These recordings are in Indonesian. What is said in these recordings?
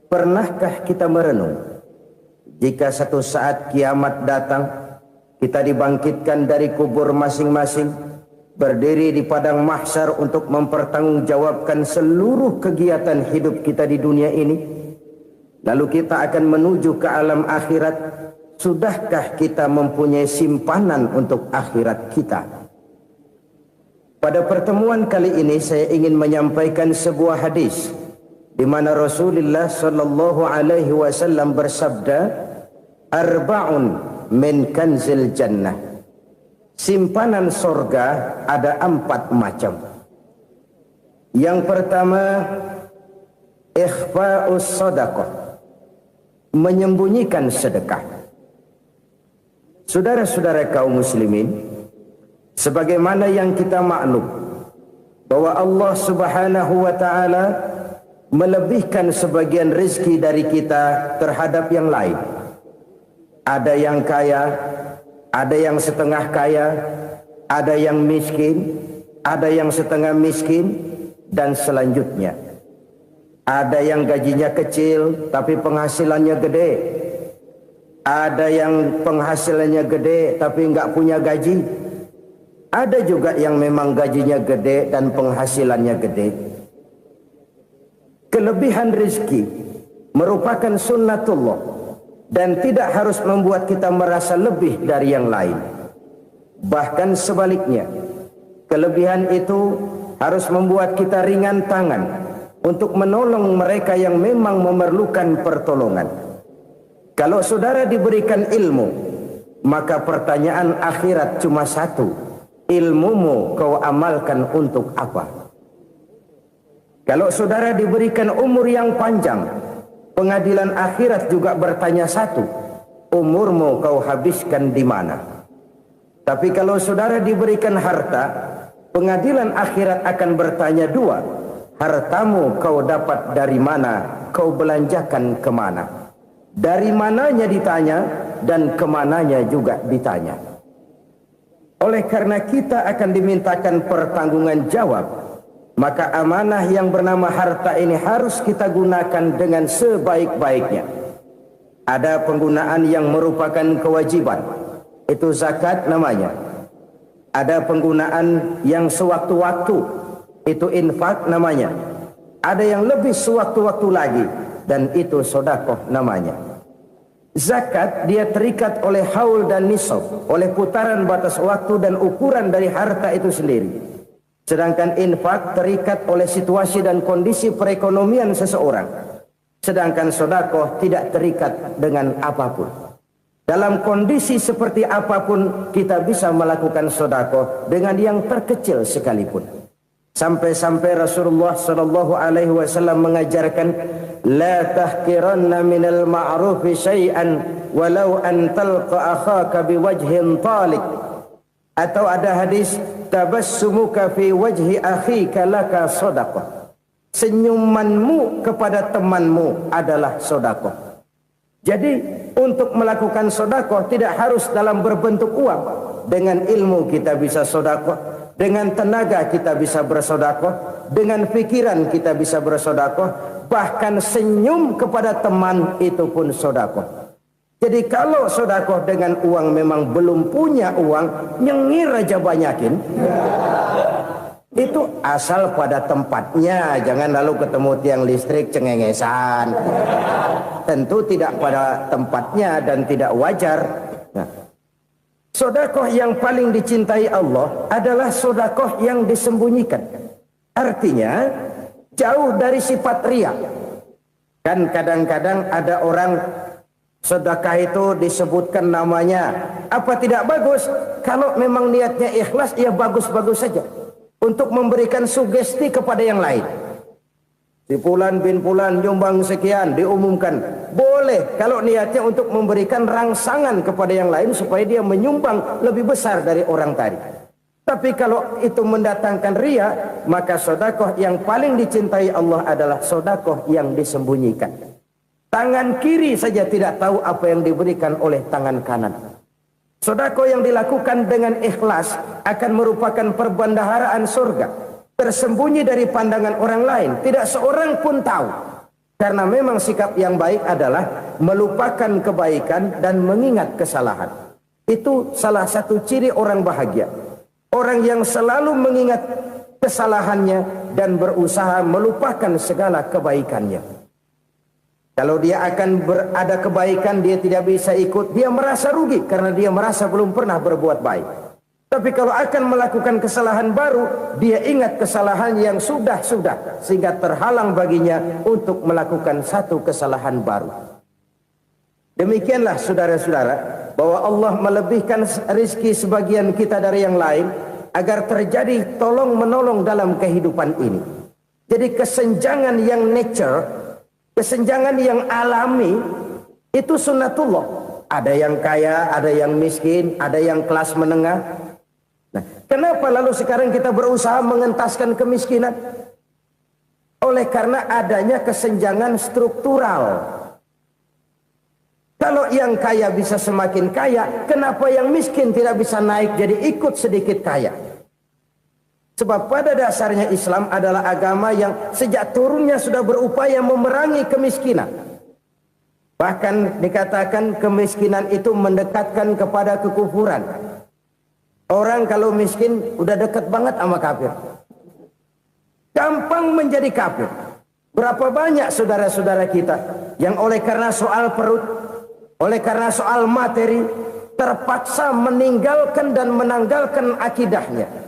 Pernahkah kita merenung jika satu saat kiamat datang, kita dibangkitkan dari kubur masing-masing, berdiri di padang mahsyar untuk mempertanggungjawabkan seluruh kegiatan hidup kita di dunia ini, lalu kita akan menuju ke alam akhirat. Sudahkah kita mempunyai simpanan untuk akhirat kita? Pada pertemuan kali ini saya ingin menyampaikan sebuah hadis di mana Rasulullah sallallahu alaihi wasallam bersabda, "Arba'un min kanzil jannah." Simpanan sorga ada 4 macam. Yang pertama, ikhfa'us sadaqah, menyembunyikan sedekah. Saudara-saudara kaum muslimin, sebagaimana yang kita maklum bahwa Allah Subhanahu wa taala melebihkan sebagian rezeki dari kita terhadap yang lain. Ada yang kaya, ada yang setengah kaya, ada yang miskin, ada yang setengah miskin, dan selanjutnya. Ada yang gajinya kecil tapi penghasilannya gede. Ada yang penghasilannya gede tapi nggak punya gaji. Ada juga yang memang gajinya gede dan penghasilannya gede. Kelebihan rezeki merupakan sunnatullah dan tidak harus membuat kita merasa lebih dari yang lain. Bahkan sebaliknya, kelebihan itu harus membuat kita ringan tangan untuk menolong mereka yang memang memerlukan pertolongan. Kalau saudara diberikan ilmu, maka pertanyaan akhirat cuma satu: ilmumu kau amalkan untuk apa? Kalau saudara diberikan umur yang panjang, pengadilan akhirat juga bertanya satu: umurmu kau habiskan di mana? Tapi kalau saudara diberikan harta, pengadilan akhirat akan bertanya 2: hartamu kau dapat dari mana? Kau belanjakan kemana? Dari mananya ditanya dan kemananya juga ditanya. Oleh karena kita akan dimintakan pertanggungan jawab, maka amanah yang bernama harta ini harus kita gunakan dengan sebaik-baiknya. Ada penggunaan yang merupakan kewajiban, itu zakat namanya. Ada penggunaan yang sewaktu-waktu, itu infak namanya. Ada yang lebih sewaktu-waktu lagi, dan itu sedekah namanya. Zakat dia terikat oleh haul dan nisab, oleh putaran batas waktu dan ukuran dari harta itu sendiri. Sedangkan infak terikat oleh situasi dan kondisi perekonomian seseorang. Sedangkan sedekah tidak terikat dengan apapun. Dalam kondisi seperti apapun kita bisa melakukan sedekah dengan yang terkecil sekalipun. Sampai-sampai Rasulullah sallallahu alaihi wasallam mengajarkan, la tahqiranna minal ma'rufi syai'an walau an talqa akhaka biwajhin talik. Atau ada hadis, tabassumuka fi wajhi akhika laka shadaqah. Senyumanmu kepada temanmu adalah sedekah. Jadi untuk melakukan sedekah tidak harus dalam berbentuk uang. Dengan ilmu kita bisa sedekah. Dengan tenaga kita bisa bersedekah, dengan pikiran kita bisa bersedekah, bahkan senyum kepada teman itu pun sedekah. Jadi kalau sedekah dengan uang memang belum punya uang, nyengir aja banyakin. Itu asal pada tempatnya, jangan lalu ketemu tiang listrik cengengesan. Tentu tidak pada tempatnya dan tidak wajar. Nah, sedekah yang paling dicintai Allah adalah sedekah yang disembunyikan. Artinya jauh dari sifat riya. Kan kadang-kadang ada orang sedekah itu disebutkan namanya. Apa tidak bagus? Kalau memang niatnya ikhlas, ya bagus-bagus saja. Untuk memberikan sugesti kepada yang lain. Si Fulan bin Fulan nyumbang sekian, diumumkan. Boleh kalau niatnya untuk memberikan rangsangan kepada yang lain supaya dia menyumbang lebih besar dari orang tadi. Tapi kalau itu mendatangkan riya, maka sedekah yang paling dicintai Allah adalah sedekah yang disembunyikan. Tangan kiri saja tidak tahu apa yang diberikan oleh tangan kanan. Sedekah yang dilakukan dengan ikhlas akan merupakan perbendaharaan surga. Tersembunyi dari pandangan orang lain, tidak seorang pun tahu. Karena memang sikap yang baik adalah melupakan kebaikan dan mengingat kesalahan. Itu salah satu ciri orang bahagia. Orang yang selalu mengingat kesalahannya dan berusaha melupakan segala kebaikannya. Kalau dia akan berada kebaikan, dia tidak bisa ikut, dia merasa rugi karena dia merasa belum pernah berbuat baik. Tapi kalau akan melakukan kesalahan baru, dia ingat kesalahan yang sudah-sudah, sehingga terhalang baginya untuk melakukan satu kesalahan baru. Demikianlah saudara-saudara, bahwa Allah melebihkan rizki sebagian kita dari yang lain, agar terjadi tolong-menolong dalam kehidupan ini. Jadi kesenjangan yang nature, kesenjangan yang alami, itu sunnatullah. Ada yang kaya, ada yang miskin, ada yang kelas menengah. Nah, kenapa lalu sekarang kita berusaha mengentaskan kemiskinan? Oleh karena adanya kesenjangan struktural. Kalau yang kaya bisa semakin kaya, kenapa yang miskin tidak bisa naik jadi ikut sedikit kaya? Sebab pada dasarnya Islam adalah agama yang sejak turunnya sudah berupaya memerangi kemiskinan. Bahkan dikatakan kemiskinan itu mendekatkan kepada kekufuran. Orang kalau miskin udah dekat banget sama kafir. Gampang menjadi kafir. Berapa banyak saudara-saudara kita yang oleh karena soal perut, oleh karena soal materi, terpaksa meninggalkan dan menanggalkan akidahnya.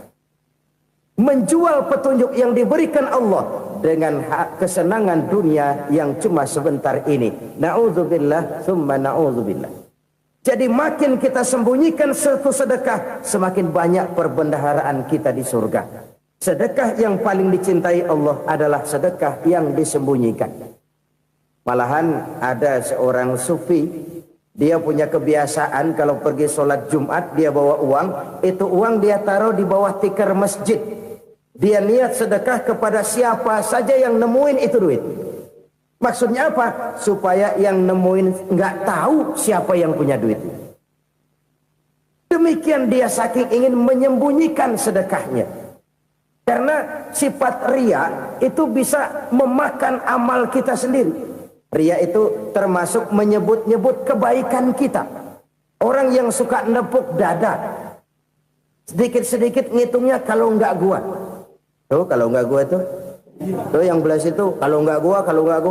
Menjual petunjuk yang diberikan Allah dengan kesenangan dunia yang cuma sebentar ini. Na'udzubillah, thumma na'udzubillah. Jadi makin kita sembunyikan satu sedekah, semakin banyak perbendaharaan kita di surga. Sedekah yang paling dicintai Allah adalah sedekah yang disembunyikan. Malahan ada seorang sufi, dia punya kebiasaan kalau pergi sholat Jumat, dia bawa uang, itu uang dia taruh di bawah tikar masjid. Dia niat sedekah kepada siapa saja yang nemuin itu duit. Maksudnya apa? Supaya yang nemuin nggak tahu siapa yang punya duit. Demikian dia saking ingin menyembunyikan sedekahnya. Karena sifat ria itu bisa memakan amal kita sendiri. Ria itu termasuk menyebut-nyebut kebaikan kita. Orang yang suka nepuk dada, sedikit-sedikit ngitungnya kalau nggak gua. Tuh kalau nggak gua tuh. Tuh yang belas itu, kalau nggak gua.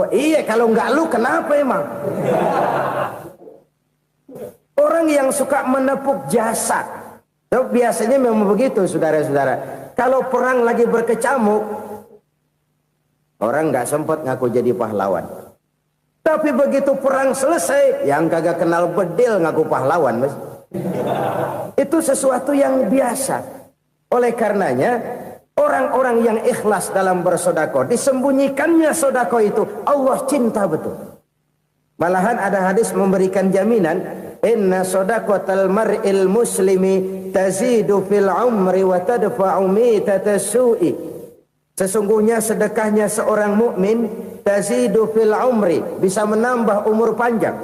Iya, kalau nggak lu kenapa emang? Orang yang suka menepuk jasa. Tuh, biasanya memang begitu saudara-saudara. Kalau perang lagi berkecamuk, orang nggak sempat ngaku jadi pahlawan. Tapi begitu perang selesai, yang kagak kenal bedil ngaku pahlawan, mas. Itu sesuatu yang biasa. Oleh karenanya, orang-orang yang ikhlas dalam bersodako, disembunyikannya sodako itu, Allah cinta betul. Malahan ada hadis memberikan jaminan, inna sodakotal mar'il muslimi tazidu fil umri wa tadfa'u mitata su'i. Sesungguhnya sedekahnya seorang mukmin tazidu fil umri, bisa menambah umur panjang.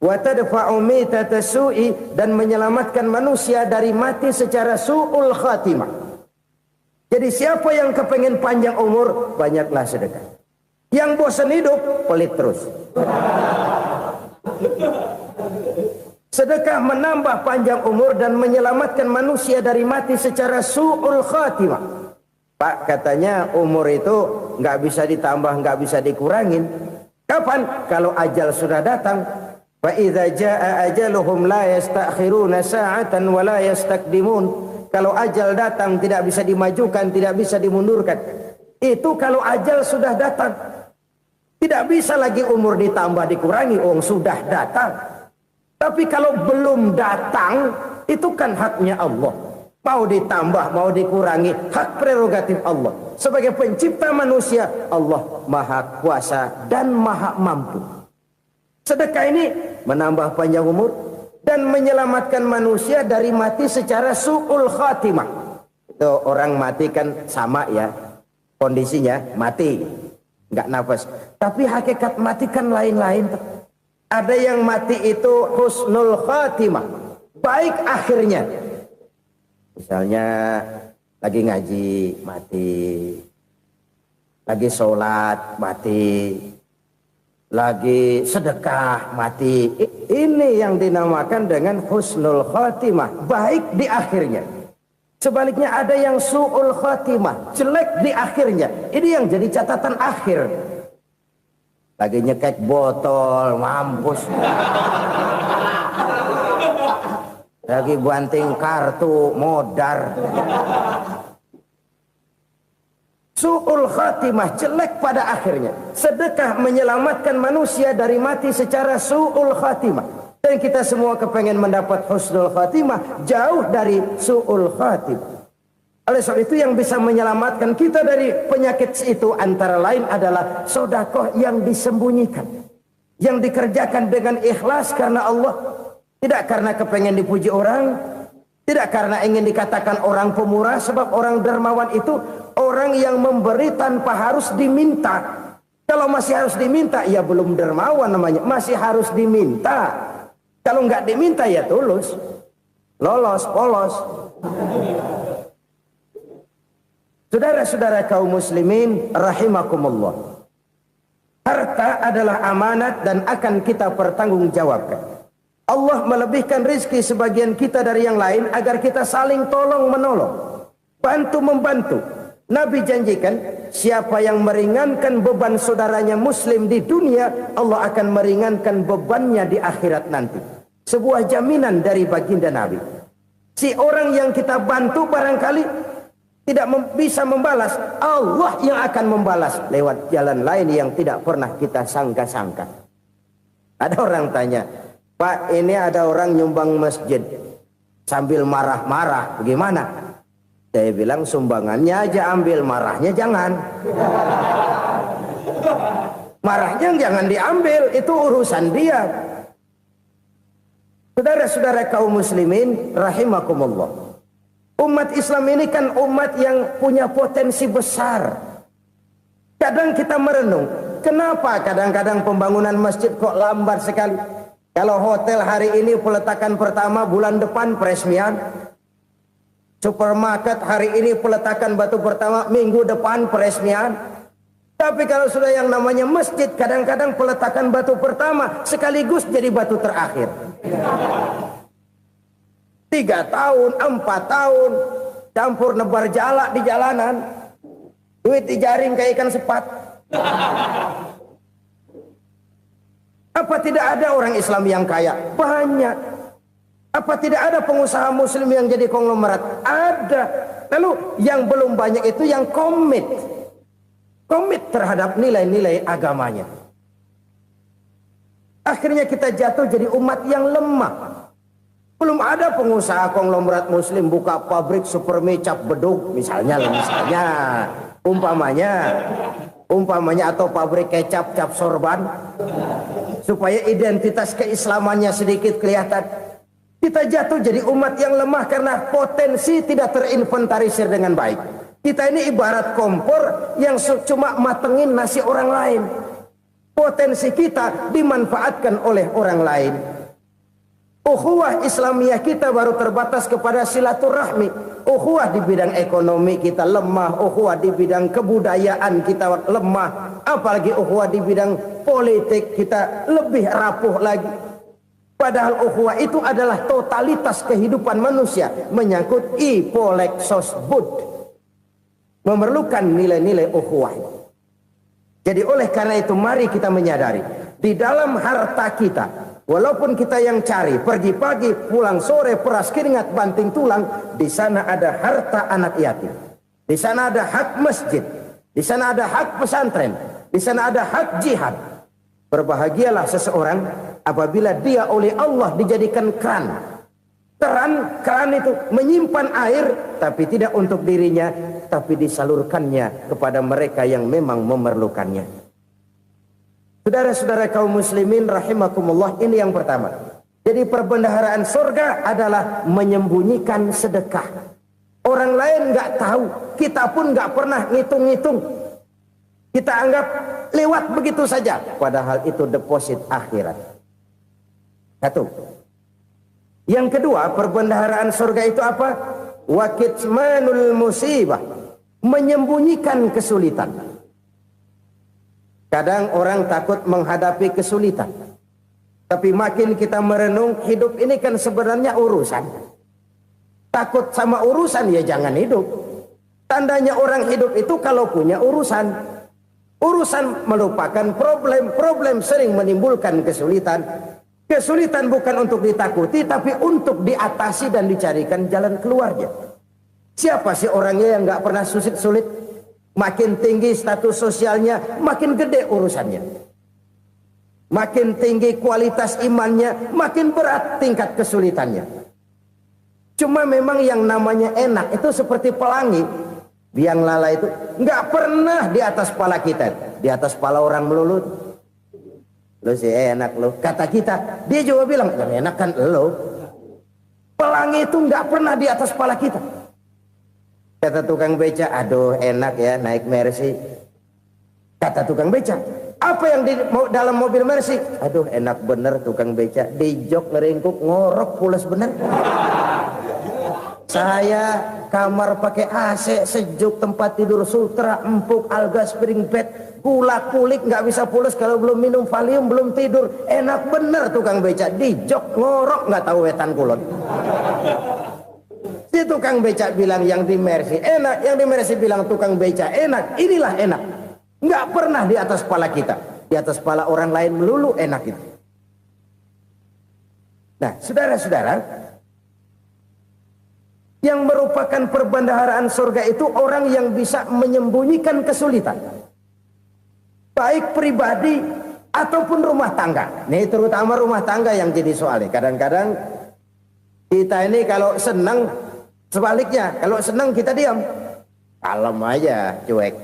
Wa tadfa'u mitata su'i, dan menyelamatkan manusia dari mati secara su'ul khatimah. Jadi siapa yang kepengen panjang umur, banyaklah sedekah. Yang bosan hidup, pelit terus. Sedekah menambah panjang umur dan menyelamatkan manusia dari mati secara su'ul khatimah. Pak, katanya umur itu nggak bisa ditambah, nggak bisa dikurangin. Kapan? Kalau ajal sudah datang. Fa idza jaa ajaluhum la yastakhiruna sa'atan wa la yastaqdimun. Kalau ajal datang tidak bisa dimajukan, tidak bisa dimundurkan. Itu kalau ajal sudah datang. Tidak bisa lagi umur ditambah dikurangi, sudah datang. Tapi kalau belum datang, itu kan haknya Allah. Mau ditambah, mau dikurangi, hak prerogatif Allah. Sebagai pencipta manusia, Allah maha kuasa dan maha mampu. Sedekah ini menambah panjang umur dan menyelamatkan manusia dari mati secara su'ul khatimah. Itu orang mati kan sama ya, kondisinya mati, nggak nafas. Tapi hakikat mati kan lain-lain. Ada yang mati itu husnul khatimah, baik akhirnya. Misalnya lagi ngaji, mati. Lagi sholat, mati. lagi sedekah mati. Ini yang dinamakan dengan husnul khotimah, baik di akhirnya. Sebaliknya ada yang su'ul khotimah, jelek di akhirnya. Ini yang jadi catatan akhir. Lagi nyekek botol, mampus. Lagi banting kartu, modar. Su'ul khatimah, jelek pada akhirnya. Sedekah menyelamatkan manusia dari mati secara su'ul khatimah. Dan kita semua kepengen mendapat husnul khatimah, jauh dari su'ul khatimah. Oleh sebab itu yang bisa menyelamatkan kita dari penyakit itu antara lain adalah sedekah yang disembunyikan, yang dikerjakan dengan ikhlas karena Allah, tidak karena kepengen dipuji orang, tidak karena ingin dikatakan orang pemurah. Sebab orang dermawan itu orang yang memberi tanpa harus diminta. Kalau masih harus diminta, ya belum dermawan namanya, masih harus diminta. Kalau nggak diminta ya tulus, lolos, polos. Saudara-saudara kaum muslimin rahimakumullah, harta adalah amanat dan akan kita pertanggungjawabkan. Allah melebihkan rizki sebagian kita dari yang lain agar kita saling tolong menolong, bantu membantu. Nabi janjikan siapa yang meringankan beban saudaranya muslim di dunia, Allah akan meringankan bebannya di akhirat nanti. Sebuah jaminan dari baginda Nabi. Si orang yang kita bantu barangkali tidak bisa membalas, Allah yang akan membalas lewat jalan lain yang tidak pernah kita sangka-sangka. Ada orang tanya, Pak, ini ada orang nyumbang masjid sambil marah-marah, bagaimana? Saya bilang sumbangannya aja ambil, marahnya jangan. Marahnya jangan diambil, itu urusan dia. Saudara-saudara kaum muslimin rahimakumullah, umat Islam ini kan umat yang punya potensi besar. Kadang kita merenung, kenapa kadang-kadang pembangunan masjid kok lambat sekali? Kalau hotel hari ini peletakan pertama, bulan depan peresmian. Supermarket hari ini peletakan batu pertama, minggu depan peresmian. Tapi kalau sudah yang namanya masjid, kadang-kadang peletakan batu pertama sekaligus jadi batu terakhir. 3 tahun, 4 tahun, campur nebar jalak di jalanan, duit dijaring kayak ikan sepat. Apa tidak ada orang Islam yang kaya? Banyak. Apa tidak ada pengusaha muslim yang jadi konglomerat? Ada. Lalu yang belum banyak itu yang komit terhadap nilai-nilai agamanya. Akhirnya kita jatuh jadi umat yang lemah. Belum ada pengusaha konglomerat muslim buka pabrik super mie cap beduk misalnya umpamanya atau pabrik kecap cap sorban supaya identitas keislamannya sedikit kelihatan. Kita jatuh jadi umat yang lemah karena potensi tidak terinventarisir dengan baik. Kita ini ibarat kompor yang cuma matengin nasi orang lain. Potensi kita dimanfaatkan oleh orang lain. Ukhuwah Islamiyah kita baru terbatas kepada silaturahmi. Ukhuwah di bidang ekonomi kita lemah, ukhuwah di bidang kebudayaan kita lemah, apalagi ukhuwah di bidang politik kita lebih rapuh lagi. Padahal ukhuwah itu adalah totalitas kehidupan manusia, menyangkut ipolek sosbud, memerlukan nilai-nilai ukhuwah. Jadi oleh karena itu mari kita menyadari di dalam harta kita, walaupun kita yang cari, pergi pagi, pulang sore, peras keringat, banting tulang, di sana ada harta anak yatim. Di sana ada hak masjid. Di sana ada hak pesantren. Di sana ada hak jihad. Berbahagialah seseorang apabila dia oleh Allah dijadikan keran. Keran itu menyimpan air, tapi tidak untuk dirinya, tapi disalurkannya kepada mereka yang memang memerlukannya. Saudara-saudara kaum muslimin rahimakumullah, ini yang pertama. Jadi perbendaharaan surga adalah menyembunyikan sedekah. Orang lain nggak tahu, kita pun nggak pernah ngitung-ngitung. Kita anggap lewat begitu saja, padahal itu deposit akhirat. Satu. Yang kedua, perbendaharaan surga itu apa? Wa kitmanul musibah, menyembunyikan kesulitan. Kadang orang takut menghadapi kesulitan. Tapi makin kita merenung, hidup ini kan sebenarnya urusan. Takut sama urusan ya jangan hidup. Tandanya orang hidup itu kalau punya urusan. Urusan melupakan problem. Problem sering menimbulkan kesulitan. Kesulitan bukan untuk ditakuti, tapi untuk diatasi dan dicarikan jalan keluarnya. Siapa sih orangnya yang nggak pernah sulit-sulit? Makin tinggi status sosialnya, makin gede urusannya. Makin tinggi kualitas imannya, makin berat tingkat kesulitannya. Cuma memang yang namanya enak itu seperti pelangi. Biang lala itu nggak pernah di atas kepala kita, di atas kepala orang melulu. Lo sih enak lo, kata kita. Dia juga bilang yang enak kan lo. Pelangi itu nggak pernah di atas kepala kita. Kata tukang beca, aduh enak ya naik Mercy. Kata tukang beca, apa yang di dalam mobil Mercy? Aduh enak bener tukang beca, di jok ngeringkuk ngorok pules bener. Saya kamar pakai AC sejuk, tempat tidur sutra empuk, alga spring bed, gula kulik nggak bisa pules kalau belum minum Valium, belum tidur. Enak bener tukang beca, di jok ngorok nggak tahu wetan kulon. Si tukang beca bilang yang di Mercy enak, yang di Mercy bilang tukang beca enak. Inilah enak. Nggak pernah di atas kepala kita, di atas kepala orang lain melulu enak itu. Nah, saudara-saudara, yang merupakan perbendaharaan surga itu orang yang bisa menyembunyikan kesulitan, baik pribadi ataupun rumah tangga. Nih terutama rumah tangga yang jadi soalnya. Kadang-kadang kita ini kalau senang, sebaliknya kalau senang kita diam, kalem aja, cuek.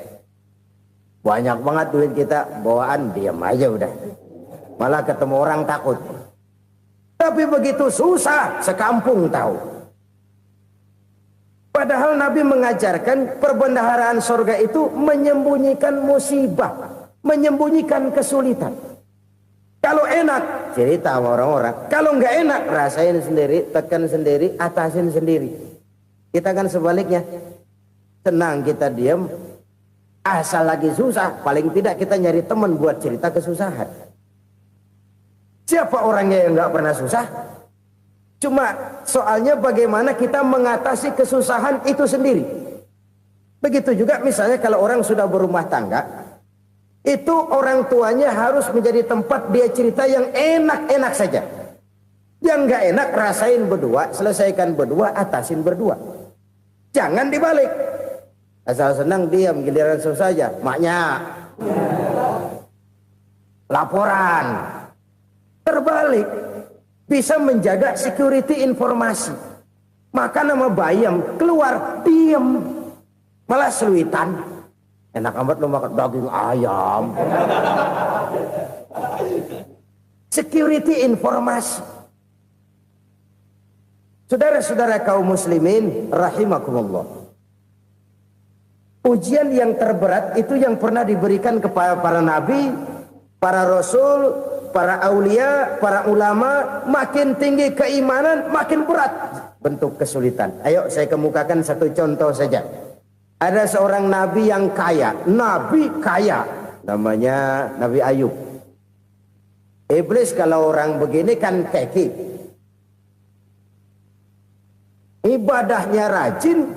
Banyak banget duit kita bawaan, diam aja udah. Malah ketemu orang takut. Tapi begitu susah, sekampung tahu. Padahal Nabi mengajarkan perbendaharaan surga itu menyembunyikan musibah, menyembunyikan kesulitan. Kalau enak, cerita sama orang-orang. Kalau nggak enak, rasain sendiri, tekan sendiri, atasin sendiri. Kita kan sebaliknya. Senang kita diam, asal lagi susah, paling tidak kita nyari teman buat cerita kesusahan. Siapa orangnya yang nggak pernah susah? Cuma soalnya bagaimana kita mengatasi kesusahan itu sendiri. Begitu juga misalnya kalau orang sudah berumah tangga, itu orang tuanya harus menjadi tempat dia cerita yang enak-enak saja. Yang nggak enak rasain berdua, selesaikan berdua, atasin berdua. Jangan dibalik. Asal senang diam, giliran susah saja. Maknya laporan. Terbalik. Bisa menjaga security informasi. Maka nama bayam keluar diam, malah seluitan. Enak amat lo makan daging ayam. Security informasi. Saudara-saudara kaum muslimin rahimakumullah. Ujian yang terberat itu yang pernah diberikan kepada para nabi, para rasul, para aulia, para ulama. Makin tinggi keimanan, makin berat bentuk kesulitan. Ayo saya kemukakan satu contoh saja. Ada seorang nabi yang kaya, nabi kaya, namanya Nabi Ayub. Iblis kalau orang begini kan keki. Ibadahnya rajin,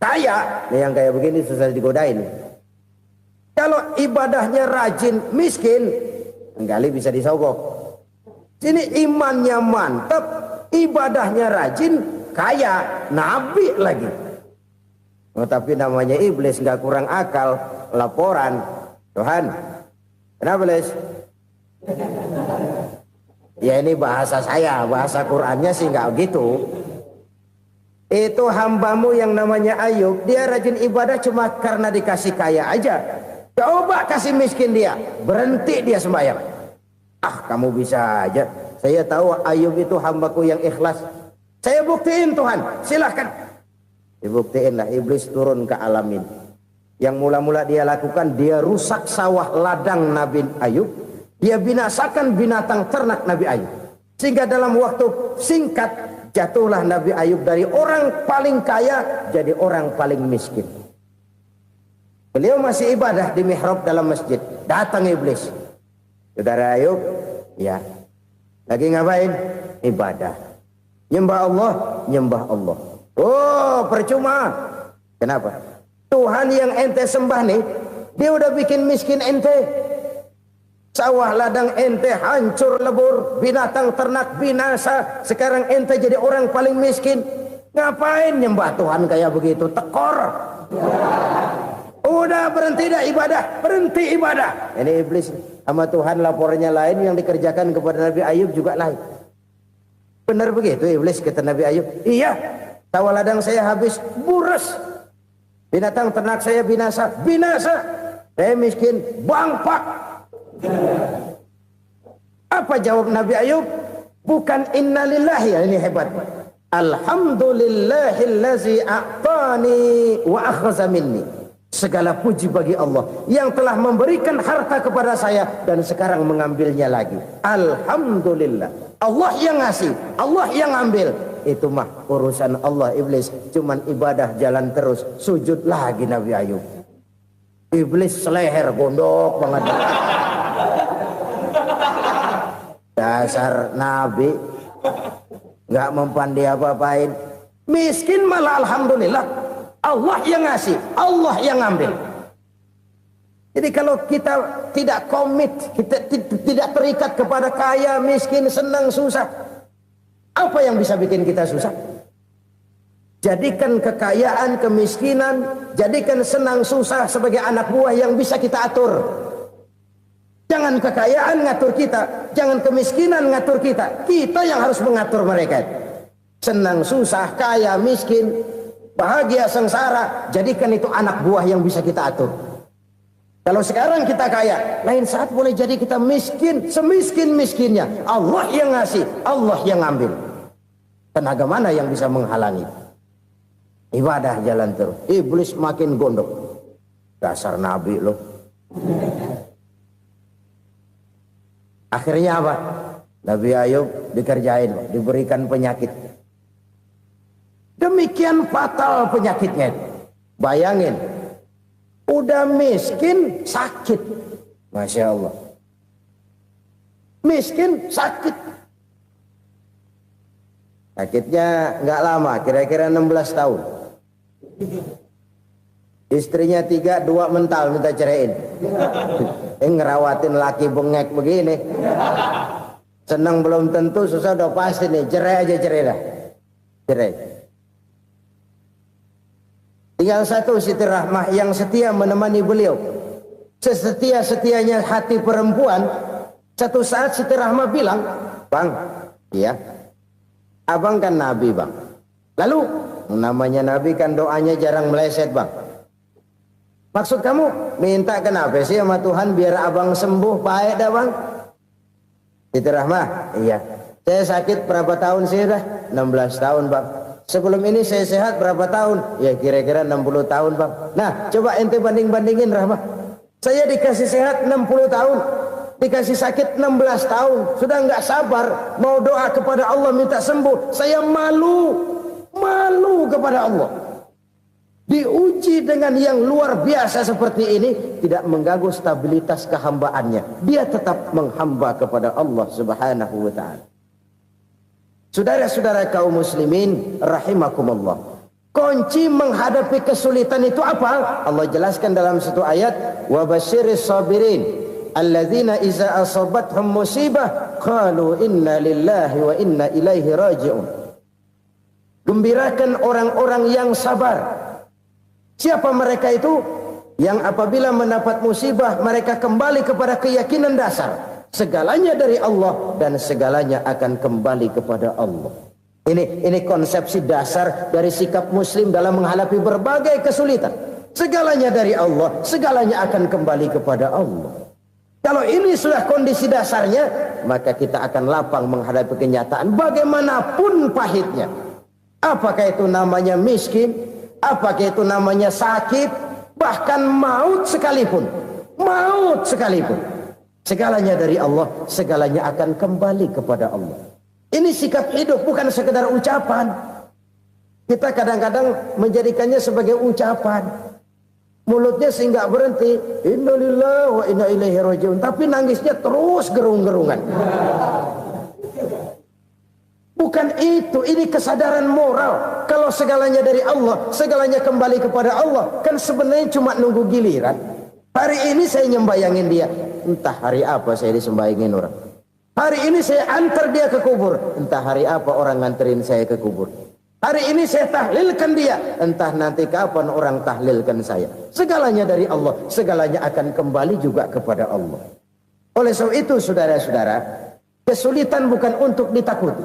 kaya. Nih yang kayak begini susah digodain. Kalau ibadahnya rajin, miskin, kali bisa disogok. Sini imannya mantap, ibadahnya rajin, kaya, nabi lagi. Oh, tapi namanya iblis nggak kurang akal. Laporan, Tuhan, kenapa Les? Ya ini bahasa saya, bahasa Qurannya sih nggak gitu. Itu hambamu yang namanya Ayub, dia rajin ibadah cuma karena dikasih kaya aja. Coba kasih miskin dia, berhenti dia sembahyang. Ah, kamu bisa aja. Saya tahu Ayub itu hambaku yang ikhlas. Saya buktiin Tuhan, silahkan. Dibuktiin lah, iblis turun ke alamin. Yang mula-mula dia lakukan, dia rusak sawah ladang Nabi Ayub. Dia binasakan binatang ternak Nabi Ayub. Sehingga dalam waktu singkat, jatuhlah Nabi Ayub dari orang paling kaya jadi orang paling miskin. Beliau masih ibadah di mihrab dalam masjid. Datang iblis. Saudara Ayub, ya. Lagi ngapain? Ibadah. Nyembah Allah, nyembah Allah. Oh, percuma. Kenapa? Tuhan yang ente sembah nih, dia udah bikin miskin ente. Sawah ladang ente hancur lebur, binatang ternak binasa. Sekarang ente jadi orang paling miskin. Ngapain nyembah Tuhan kayak begitu? Tekor. Udah berhenti dah ibadah, berhenti ibadah. Ini iblis sama Tuhan laporannya lain, yang dikerjakan kepada Nabi Ayub juga lain. Benar begitu iblis kata Nabi Ayub? Iya, sawah ladang saya habis, buras. Binatang ternak saya binasa, binasa. Saya miskin, bangpak. Apa jawab Nabi Ayub? Bukan innalillahi, ya ini hebat. Alhamdulillahillazi a'tani wa akhza minni. Segala puji bagi Allah yang telah memberikan harta kepada saya dan sekarang mengambilnya lagi. Alhamdulillah. Allah yang ngasih, Allah yang ambil. Itu mah urusan Allah. Iblis cuman ibadah jalan terus, sujud lagi Nabi Ayub. Iblis seleher gondok banget. Dasar Nabi nggak mempan dia apa-apain. Miskin malah alhamdulillah. Allah yang ngasih, Allah yang ngambil. Jadi kalau kita tidak komit, kita tidak terikat kepada kaya, miskin, senang, susah, apa yang bisa bikin kita susah? Jadikan kekayaan, kemiskinan, jadikan senang, susah sebagai anak buah yang bisa kita atur. Jangan kekayaan ngatur kita, jangan kemiskinan ngatur kita. Kita yang harus mengatur mereka. Senang, susah, kaya, miskin, bahagia, sengsara, jadikan itu anak buah yang bisa kita atur. Kalau sekarang kita kaya, lain saat boleh jadi kita miskin, semiskin-miskinnya. Allah yang ngasih, Allah yang ngambil. Tenaga mana yang bisa menghalangi? Ibadah jalan terus. Iblis makin gondok. Dasar Nabi loh. Akhirnya apa? Nabi Ayub dikerjain, diberikan penyakit. Demikian fatal penyakitnya. Bayangin, udah miskin sakit. Masya Allah. Miskin sakit. Sakitnya nggak lama, kira-kira 16 tahun. Istrinya 3, 2 mental minta ceraiin. Ngerawatin laki bengek begini. Senang belum tentu, susah udah pasti nih. Cerai aja, cerai dah. Cerai. Tinggal satu Siti Rahmah yang setia menemani beliau. Sesetia-setianya hati perempuan. Satu saat Siti Rahmah bilang, "Bang, iya, abang kan Nabi bang. Lalu namanya Nabi kan doanya jarang meleset bang. Maksud kamu minta kenapa sih sama Tuhan biar abang sembuh baik dah bang?" Siti Rahmah, iya. Saya sakit berapa tahun sih dah? 16 tahun bang. Sebelum ini saya sehat berapa tahun? Ya kira-kira 60 tahun bang. Nah coba ente banding-bandingin Rahmah. Saya dikasih sehat 60 tahun. Dikasih sakit 16 tahun. Sudah nggak sabar. Mau doa kepada Allah minta sembuh. Saya malu. Malu kepada Allah. Diuji dengan yang luar biasa seperti ini. Tidak mengganggu stabilitas kehambaannya. Dia tetap menghamba kepada Allah subhanahu wa ta'ala. Saudara-saudara kaum muslimin rahimakumullah. Kunci menghadapi kesulitan itu apa? Allah jelaskan dalam satu ayat, wa basyiris sabirin alladzina iza asabathum musibah qalu inna lillahi wa inna ilaihi raji'un. Gembirakan orang-orang yang sabar. Siapa mereka itu? Yang apabila mendapat musibah mereka kembali kepada keyakinan dasar. Segalanya dari Allah dan segalanya akan kembali kepada Allah. Ini konsepsi dasar dari sikap muslim dalam menghadapi berbagai kesulitan. Segalanya dari Allah, segalanya akan kembali kepada Allah. Kalau ini sudah kondisi dasarnya, maka kita akan lapang menghadapi kenyataan bagaimanapun pahitnya. Apakah itu namanya miskin, apakah itu namanya sakit, bahkan maut sekalipun. Maut sekalipun. Segalanya dari Allah, segalanya akan kembali kepada Allah. Ini sikap hidup, bukan sekedar ucapan. Kita kadang-kadang menjadikannya sebagai ucapan. Mulutnya sih nggak berhenti, innalillahi wa inna ilaihi rajiun, tapi nangisnya terus gerung-gerungan. Bukan itu, ini kesadaran moral. Kalau segalanya dari Allah, segalanya kembali kepada Allah, kan sebenarnya cuma nunggu giliran. Hari ini saya nyembayangin dia, entah hari apa saya disembayangin orang. Hari ini saya antar dia ke kubur, entah hari apa orang nganterin saya ke kubur. Hari ini saya tahlilkan dia, entah nanti kapan orang tahlilkan saya. Segalanya dari Allah, segalanya akan kembali juga kepada Allah. Oleh sebab itu saudara-saudara, kesulitan bukan untuk ditakuti.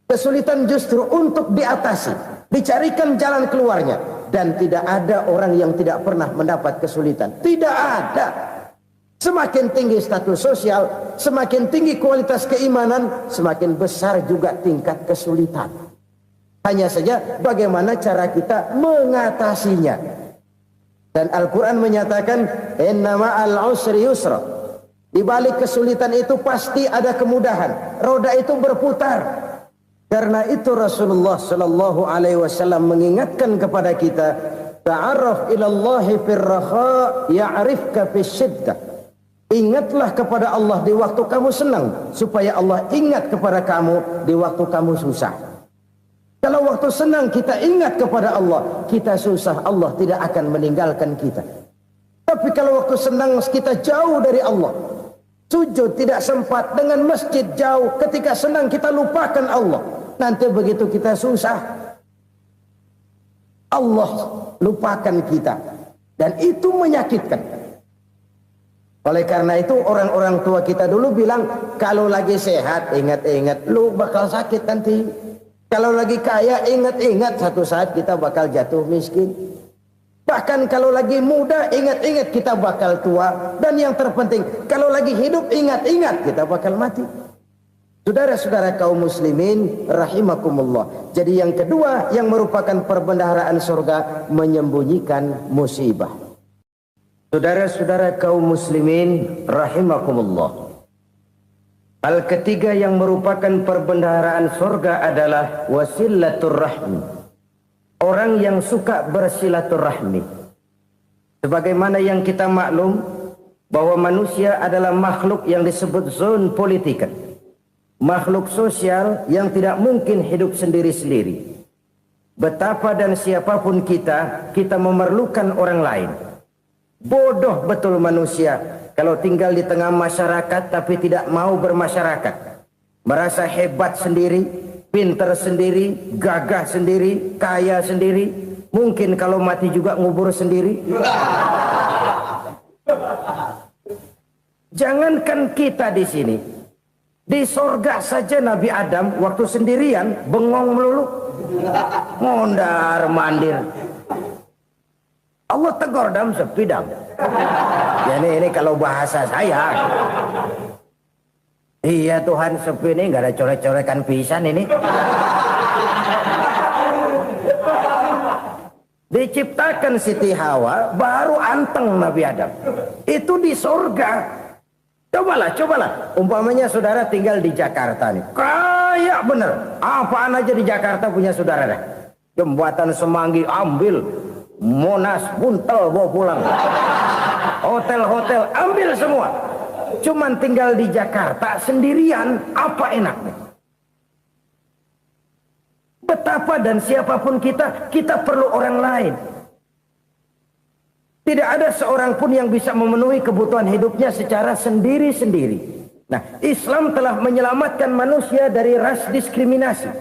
Kesulitan justru untuk diatasi, dicarikan jalan keluarnya. Dan tidak ada orang yang tidak pernah mendapat kesulitan. Tidak ada. Semakin tinggi status sosial, semakin tinggi kualitas keimanan, semakin besar juga tingkat kesulitan. Hanya saja bagaimana cara kita mengatasinya. Dan Al-Quran menyatakan, inna ma'al usri yusra. Di balik kesulitan itu pasti ada kemudahan. Roda itu berputar. Karena itu Rasulullah sallallahu alaihi wasallam mengingatkan kepada kita, ta'arraf ilallahi firraha ya'rifka fisyiddah. Ingatlah kepada Allah di waktu kamu senang, supaya Allah ingat kepada kamu di waktu kamu susah. Kalau waktu senang kita ingat kepada Allah, kita susah, Allah tidak akan meninggalkan kita. Tapi kalau waktu senang kita jauh dari Allah, sujud tidak sempat, dengan masjid jauh, ketika senang kita lupakan Allah. Nanti begitu kita susah, Allah lupakan kita. Dan itu menyakitkan. Oleh karena itu orang-orang tua kita dulu bilang, kalau lagi sehat ingat-ingat, lu bakal sakit nanti. Kalau lagi kaya ingat-ingat, satu saat kita bakal jatuh miskin. Bahkan kalau lagi muda ingat-ingat kita bakal tua. Dan yang terpenting, kalau lagi hidup ingat-ingat kita bakal mati. Saudara-saudara kaum muslimin rahimakumullah. Jadi yang kedua yang merupakan perbendaharaan surga, menyembunyikan musibah. Saudara-saudara kaum muslimin rahimakumullah. Hal ketiga yang merupakan perbendaharaan surga adalah wasilatur rahmi. Orang yang suka bersilaturahmi. Sebagaimana yang kita maklum bahwa manusia adalah makhluk yang disebut zon politika. Makhluk sosial yang tidak mungkin hidup sendiri-sendiri. Betapa dan siapapun kita memerlukan orang lain. Bodoh betul manusia kalau tinggal di tengah masyarakat tapi tidak mau bermasyarakat. Merasa hebat sendiri, pintar sendiri, gagah sendiri, kaya sendiri. Mungkin kalau mati juga ngubur sendiri. Jangankan kita di sini, di sorga saja Nabi Adam waktu sendirian bengong melulu, mondar mandir. Allah tegur dam sepi dam. Ya ini kalau bahasa saya. Iya Tuhan, sepi ini nggak ada coret-corekan pisan ini. Diciptakan Siti Hawa baru anteng Nabi Adam. Itu di sorga. Cobalah. Umpamanya saudara tinggal di Jakarta nih. Kayak bener. Apaan aja di Jakarta punya saudara dah. Jembatan Semanggi ambil. Monas buntel bawa pulang. Hotel-hotel ambil semua. Cuman tinggal di Jakarta sendirian, apa enaknya? Betapa dan siapapun kita perlu orang lain. Tidak ada seorang pun yang bisa memenuhi kebutuhan hidupnya secara sendiri-sendiri. Nah, Islam telah menyelamatkan manusia dari ras diskriminasi.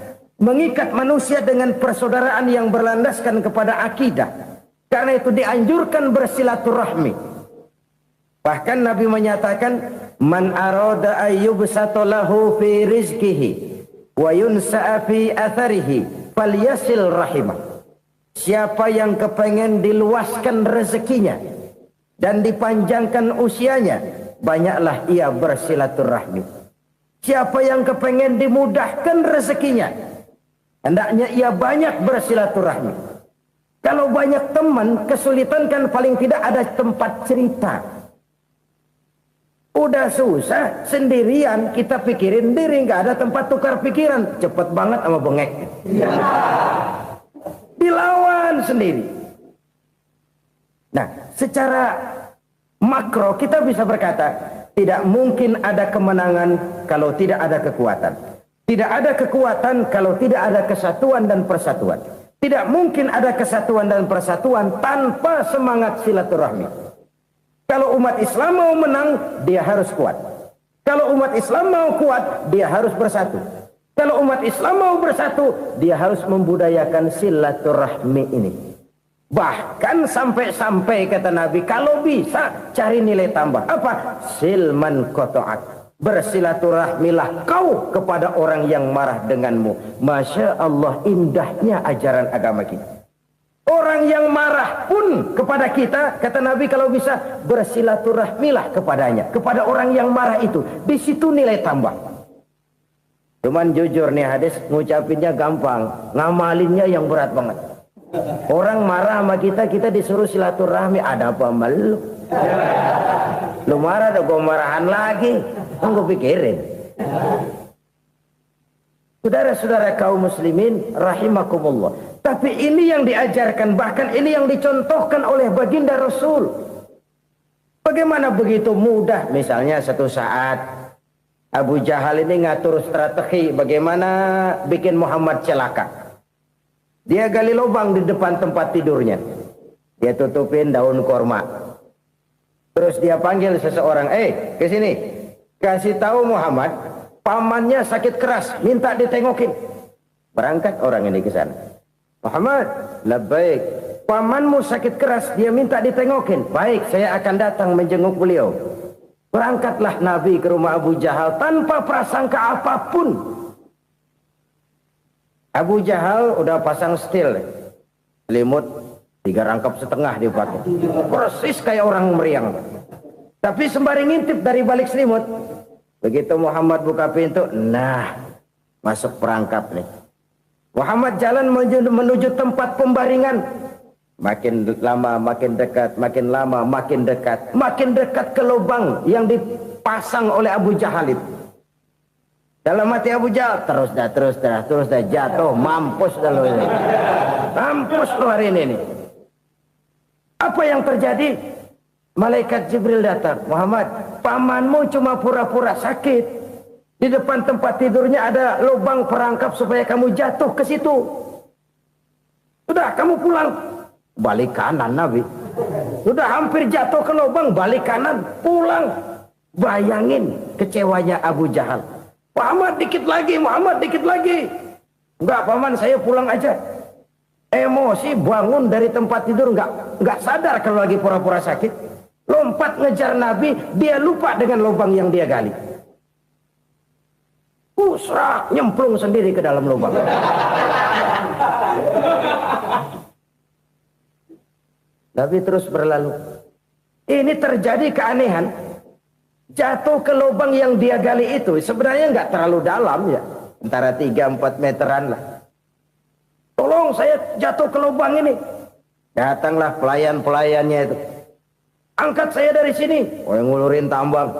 Mengikat manusia dengan persaudaraan yang berlandaskan kepada akidah. Karena itu dianjurkan bersilaturahmi. Bahkan Nabi menyatakan, man arada ayyubsata lahu fi rizqihi wa yunsa'a fi atharihi falyasil rahimah. Siapa yang kepengen diluaskan rezekinya dan dipanjangkan usianya, banyaklah ia bersilaturahmi. Siapa yang kepengen dimudahkan rezekinya, hendaknya ia banyak bersilaturahmi. Kalau banyak teman, kesulitan kan paling tidak ada tempat cerita. Udah susah, sendirian kita pikirin diri, nggak ada tempat tukar pikiran. Cepet banget sama bengek. Dilawan sendiri. Nah, secara makro kita bisa berkata, tidak mungkin ada kemenangan kalau tidak ada kekuatan. Tidak ada kekuatan kalau tidak ada kesatuan dan persatuan. Tidak mungkin ada kesatuan dan persatuan tanpa semangat silaturahmi. Kalau umat Islam mau menang, dia harus kuat. Kalau umat Islam mau kuat, dia harus bersatu. Kalau umat Islam mau bersatu, dia harus membudayakan silaturahmi ini. Bahkan sampai-sampai kata Nabi, kalau bisa cari nilai tambah. Apa? Silman qata'ak. Bersilaturahmilah kau kepada orang yang marah denganmu. Masya Allah, indahnya ajaran agama kita. Orang yang marah pun kepada kita, kata Nabi, kalau bisa bersilaturahmilah kepadanya, kepada orang yang marah itu. Di situ nilai tambah. Cuman jujur nih hadis, ngucapinnya gampang, ngamalinnya yang berat banget. Orang marah sama kita, kita disuruh silaturahmi. Ada apa malu? Lu marah, ada gua marahan lagi. Tunggu pikirin. Saudara-saudara kaum muslimin rahimakumullah. Tapi ini yang diajarkan, bahkan ini yang dicontohkan oleh baginda Rasul. Bagaimana begitu mudah, misalnya satu saat Abu Jahal ini ngatur strategi bagaimana bikin Muhammad celaka. Dia gali lubang di depan tempat tidurnya. Dia tutupin daun korma. Terus dia panggil seseorang, ke sini. Kasih tahu Muhammad, pamannya sakit keras, minta ditengokin. Berangkat orang ini ke sana. Muhammad, labbaik. Pamanmu sakit keras, dia minta ditengokin. Baik, saya akan datang menjenguk beliau. Berangkatlah Nabi ke rumah Abu Jahal tanpa prasangka apapun. Abu Jahal udah pasang setil, selimut 3 rangkap setengah dipakai. Persis kayak orang meriang. Tapi sembari ngintip dari balik selimut, begitu Muhammad buka pintu, nah masuk perangkap nih. Muhammad jalan menuju tempat pembaringan. Makin lama makin dekat, makin lama makin dekat, makin dekat ke lubang yang dipasang oleh Abu Jahal itu. Dalam hati Abu Jahal, terus dah jatuh, mampus dah lo ini. Mampus lo hari ini nih. Apa yang terjadi? Malaikat Jibril datang. Muhammad, pamanmu cuma pura-pura sakit. Di depan tempat tidurnya ada lubang perangkap supaya kamu jatuh ke situ. Sudah, kamu pulang. Balik kanan Nabi. Sudah hampir jatuh ke lubang, balik kanan, pulang. Bayangin kecewanya Abu Jahal. Muhammad dikit lagi, Muhammad dikit lagi. Enggak, paman, saya pulang aja. Emosi bangun dari tempat tidur, enggak sadar kalau lagi pura-pura sakit. Lompat ngejar Nabi, dia lupa dengan lubang yang dia gali. Pusrak, nyemplung sendiri ke dalam lubang. Nabi terus berlalu. Ini terjadi keanehan. Jatuh ke lubang yang dia gali itu sebenarnya nggak terlalu dalam ya, antara 3-4 meteran lah. Tolong, saya jatuh ke lubang ini. Datanglah pelayan-pelayannya itu. Angkat saya dari sini. Oh, yang ngulurin tambang.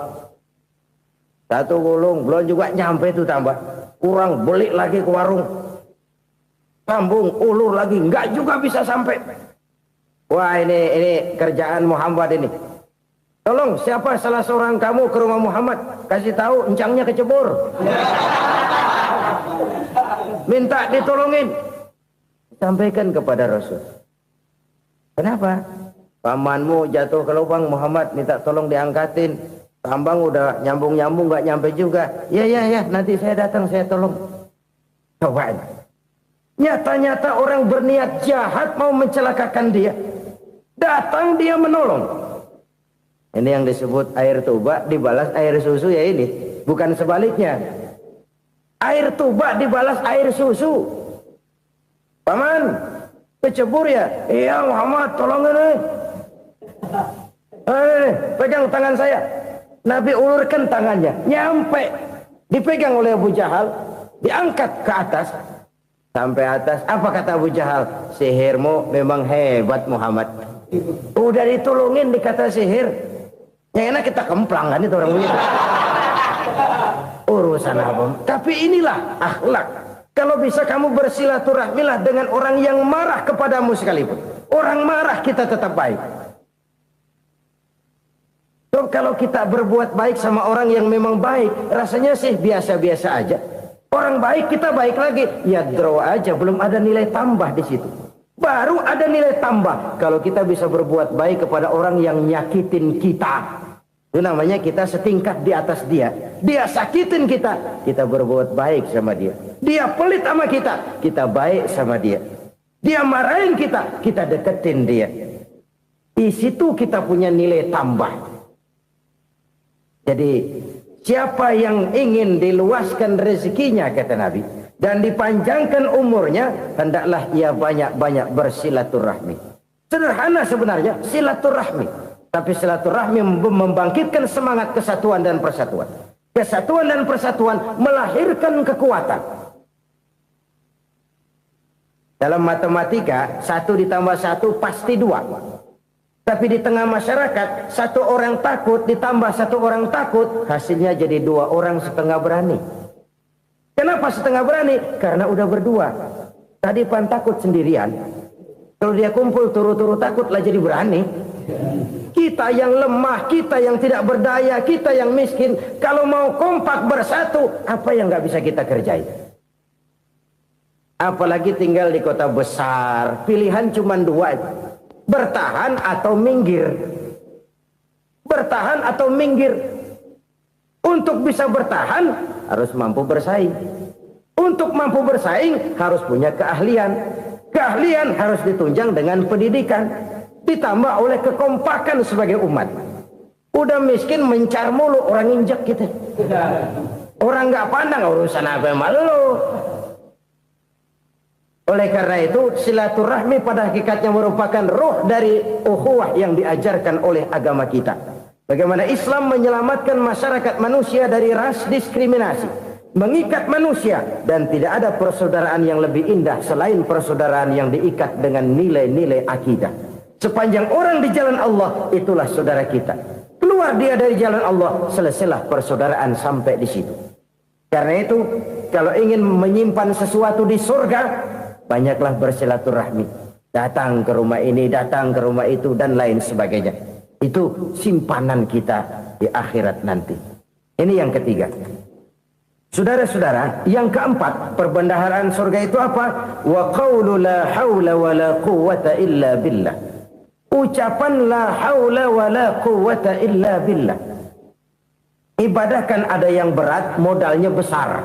Satu gulung, belum juga nyampe itu tambang. Kurang, beli lagi ke warung. Sambung, ulur lagi, nggak juga bisa sampai. Wah, ini kerjaan Muhammad ini. Tolong, siapa salah seorang kamu ke rumah Muhammad, kasih tahu encangnya kecebur. Minta ditolongin. Sampaikan kepada Rasul. Kenapa? Pamanmu jatuh ke lubang, Muhammad minta tolong diangkatin. Tambang udah nyambung-nyambung nggak nyampe juga. Ya, nanti saya datang, saya tolong. Coba. Nyata-nyata orang berniat jahat mau mencelakakan dia. Datang dia menolong. Ini yang disebut air tuba dibalas air susu ya ini. Bukan sebaliknya. Air tuba dibalas air susu. Paman, kecebur ya? Iya Muhammad, tolong ini. Pegang tangan saya. Nabi ulurkan tangannya, nyampe. Dipegang oleh Abu Jahal, diangkat ke atas. Sampai atas, apa kata Abu Jahal? Sihirmu memang hebat Muhammad. Udah ditolongin dikata sihir. Yang enak kita kemplang kan itu orang begitu. Urusan apa? Tapi inilah akhlak. Kalau bisa kamu bersilaturahmilah dengan orang yang marah kepadamu sekalipun. Orang marah kita tetap baik. So, kalau kita berbuat baik sama orang yang memang baik, rasanya sih biasa-biasa aja. Orang baik kita baik lagi, ya draw aja, belum ada nilai tambah di situ. Baru ada nilai tambah kalau kita bisa berbuat baik kepada orang yang nyakitin kita. Itu namanya kita setingkat di atas dia. Dia sakitin kita, kita berbuat baik sama dia. Dia pelit sama kita baik sama dia. Dia marahin kita deketin dia. Di situ kita punya nilai tambah. Jadi siapa yang ingin diluaskan rezekinya, kata Nabi, dan dipanjangkan umurnya, hendaklah ia banyak-banyak bersilaturahmi. Sederhana sebenarnya silaturahmi, tapi silaturahmi membangkitkan semangat kesatuan dan persatuan. Kesatuan dan persatuan melahirkan kekuatan. Dalam matematika 1 ditambah 1 pasti 2. Tapi di tengah masyarakat, 1 orang takut ditambah 1 orang takut, hasilnya jadi 2 orang setengah berani. Kenapa setengah berani? Karena udah berdua. Tadi pan takut sendirian. Kalau dia kumpul turu-turu takut lah jadi berani. Kita yang lemah, kita yang tidak berdaya, kita yang miskin, kalau mau kompak bersatu, apa yang nggak bisa kita kerjain? Apalagi tinggal di kota besar, pilihan cuma 2. Bertahan atau minggir. Bertahan atau minggir. Untuk bisa bertahan harus mampu bersaing. Untuk mampu bersaing harus punya keahlian. Keahlian harus ditunjang dengan pendidikan, ditambah oleh kekompakan sebagai umat. Udah miskin mencar mulu, orang injek kita. Orang nggak pandang urusan apa yang malu. Oleh karena itu, silaturahmi pada hakikatnya merupakan roh dari ukhuwah yang diajarkan oleh agama kita. Bagaimana Islam menyelamatkan masyarakat manusia dari ras diskriminasi, mengikat manusia, dan tidak ada persaudaraan yang lebih indah selain persaudaraan yang diikat dengan nilai-nilai akidah. Sepanjang orang di jalan Allah, itulah saudara kita. Keluar dia dari jalan Allah, selesailah persaudaraan sampai di situ. Karena itu, kalau ingin menyimpan sesuatu di surga, banyaklah bersilaturahmi. Datang ke rumah ini, datang ke rumah itu, dan lain sebagainya. Itu simpanan kita di akhirat nanti. Ini yang ketiga. Saudara-saudara, yang keempat, perbendaharaan surga itu apa? Wa qawlu la hawla wa la quwwata illa billah. Ucapan la hawla wa la quwwata illa billah. Ibadah kan ada yang berat, modalnya besar.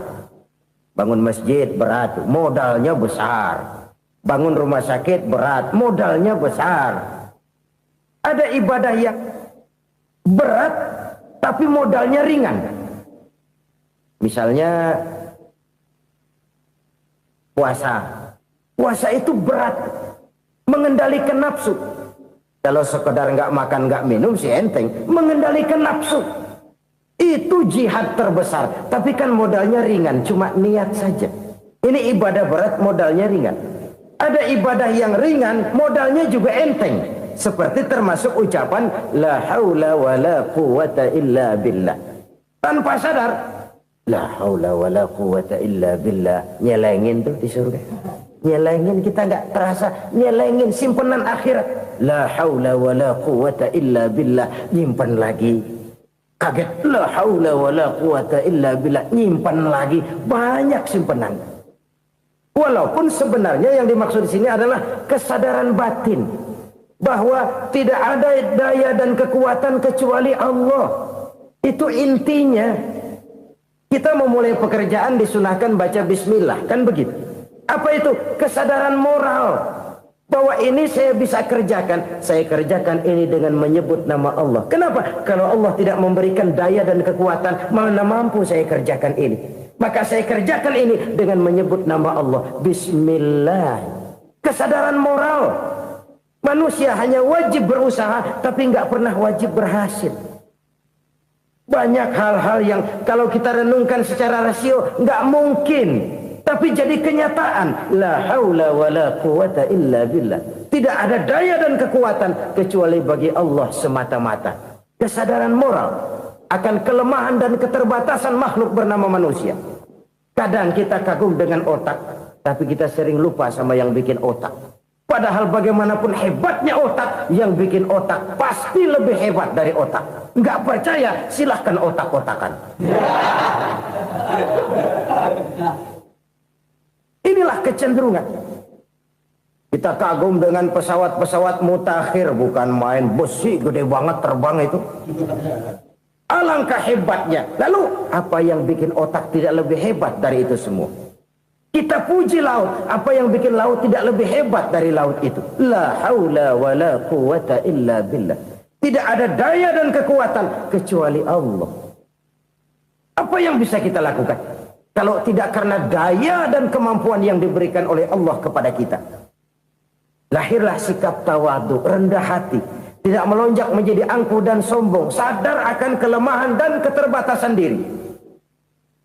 Bangun masjid berat, modalnya besar. Bangun rumah sakit berat, modalnya besar. Ada ibadah yang berat, tapi modalnya ringan. Misalnya puasa. Puasa itu berat, mengendalikan nafsu. Kalau sekedar nggak makan nggak minum sih enteng, mengendalikan nafsu. Itu jihad terbesar, tapi kan modalnya ringan, cuma niat saja. Ini ibadah berat, modalnya ringan. Ada ibadah yang ringan, modalnya juga enteng. Seperti termasuk ucapan la haula wa la quwwata illa billah. Tanpa sadar, la haula wa la quwwata illa billah. Nyelengin tuh di surga. Nyelengin, kita nggak terasa. Nyelengin simpanan akhirat. La haula wa la quwwata illa billah. Nyimpan lagi. Kaget, la haula wa la quwwata illa billah. Nyimpan lagi. Banyak simpanan. Walaupun sebenarnya yang dimaksud di sini adalah kesadaran batin bahwa tidak ada daya dan kekuatan kecuali Allah. Itu intinya. Kita memulai pekerjaan disunahkan baca bismillah, kan begitu? Apa itu? Kesadaran moral bahwa ini saya bisa kerjakan. Saya kerjakan ini dengan menyebut nama Allah. Kenapa? Kalau Allah tidak memberikan daya dan kekuatan, mana mampu saya kerjakan ini. Maka saya kerjakan ini dengan menyebut nama Allah. Bismillah. Kesadaran moral. Manusia hanya wajib berusaha, tapi nggak pernah wajib berhasil. Banyak hal-hal yang kalau kita renungkan secara rasio nggak mungkin, tapi jadi kenyataan. La haula wa la quwwata illa billah. Tidak ada daya dan kekuatan kecuali bagi Allah semata-mata. Kesadaran moral akan kelemahan dan keterbatasan makhluk bernama manusia. Kadang kita kagum dengan otak, tapi kita sering lupa sama yang bikin otak. Padahal bagaimanapun hebatnya otak, yang bikin otak pasti lebih hebat dari otak. Nggak percaya, silahkan otak-otakan. Inilah kecenderungan. Kita kagum dengan pesawat-pesawat mutakhir, bukan main, besi gede banget terbang itu. Alangkah hebatnya. Lalu apa yang bikin otak tidak lebih hebat dari itu semua? Kita puji laut, apa yang bikin laut tidak lebih hebat dari laut itu? La haula wa la quwata illa billah. Tidak ada daya dan kekuatan kecuali Allah. Apa yang bisa kita lakukan kalau tidak karena daya dan kemampuan yang diberikan oleh Allah kepada kita? Lahirlah sikap tawadu, rendah hati, tidak melonjak menjadi angkuh dan sombong, sadar akan kelemahan dan keterbatasan diri.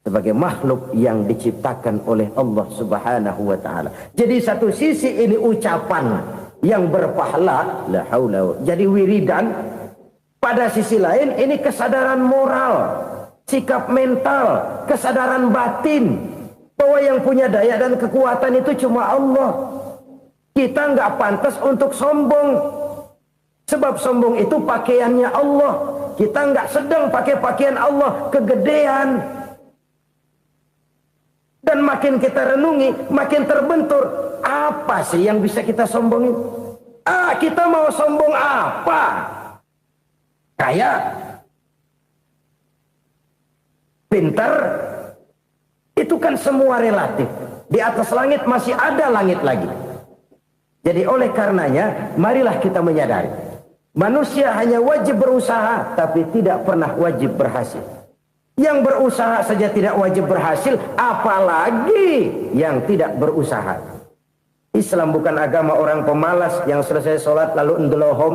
Sebagai makhluk yang diciptakan oleh Allah Subhanahu wa ta'ala. Jadi satu sisi ini ucapan yang berpahala, la haula, jadi wiridan. Pada sisi lain ini kesadaran moral, sikap mental, kesadaran batin, bahwa yang punya daya dan kekuatan itu cuma Allah. Kita nggak pantas untuk sombong, sebab sombong itu pakaiannya Allah. Kita nggak sedang pakai pakaian Allah, kegedean. Dan makin kita renungi, makin terbentur. Apa sih yang bisa kita sombongin? Kita mau sombong apa? Kaya? Pintar? Itu kan semua relatif. Di atas langit masih ada langit lagi. Jadi oleh karenanya, marilah kita menyadari. Manusia hanya wajib berusaha, tapi tidak pernah wajib berhasil. Yang berusaha saja tidak wajib berhasil, apalagi yang tidak berusaha. Islam bukan agama orang pemalas yang selesai sholat lalu endelohom,